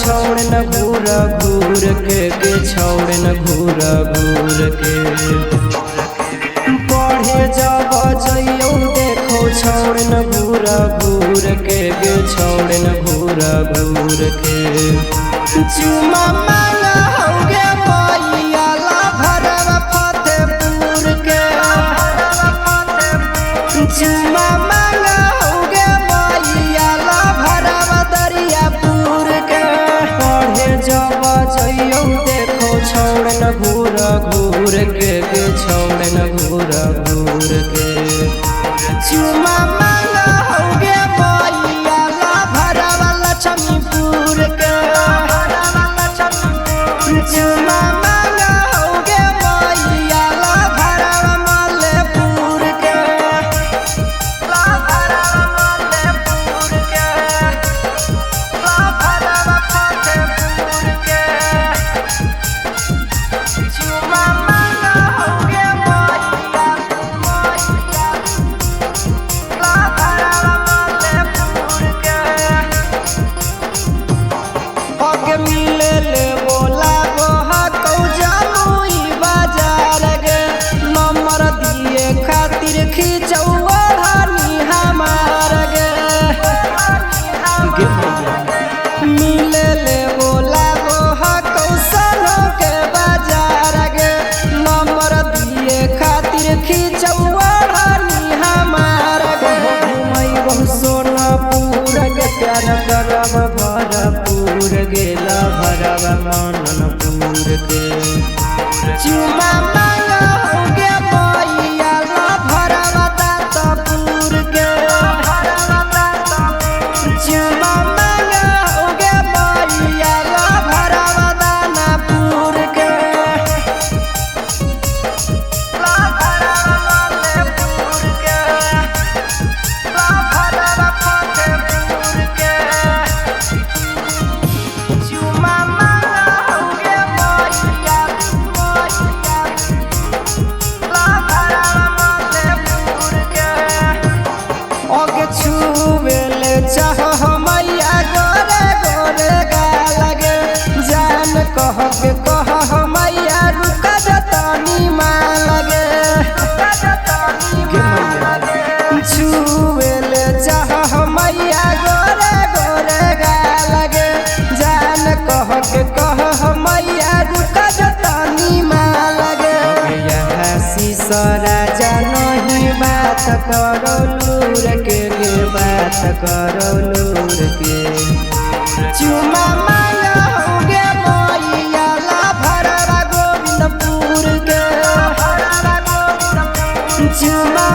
छोड़ न घूर घूर के छोड़ न घूर घूर के पढ़े जब जइयो देखो छोड़ न घूर घूर के छोड़ न घूर घूर के चुमा मांगा होगे मैया ला भरवा फतेहपुर के चुमा मांगा होगे मैया ला भरवा दरियापुर के पढ़े जब जइयो देखो छोड़ न घूर घूर के छोड़ न घूर घूर के चुमा मांगा होगे मैया ला भरवा लक्ष्मीपुर के चुमा मांगा होगे मैया ला भरवा मल्लेपुर के ला भरवा मल्लेपुर के ला भरवा फतेहपुर के चुमा मांगा होगे मैया ला भरवा मल्लेपुर के पग मिले ले बोला खातिर खिंचौआ हमार गे मिले ले बोला कौशल के बाजार गे नंबर दिए खातिर खिंचौआ हमार गे घूमई सोनापुर गे प्यार करब भरपुर गेला भरवा मननपुर के चुमा मांगा होगे मैया ला भरवा दातापुर के चुमा मांगा होगे मैया ला भरवा दानापुर के ला भरवा मल्लेपुर के ला भरवा फतेहपुर के चुमा मांगा होगे मैया छुवेले चाह मैया गोरे गोरे गा लगे जान कह मैया रुक जतनी माँ लगे छुवेले चाह मैया गोरे गोरे गा लगे जान कह मैया रुक जतनी माँ लगे शीशा राजा नहीं बात करो लूर के बात करो लूर के चुमा मांगा होगे मैया ला भरवा गोविंदपुर के चुमा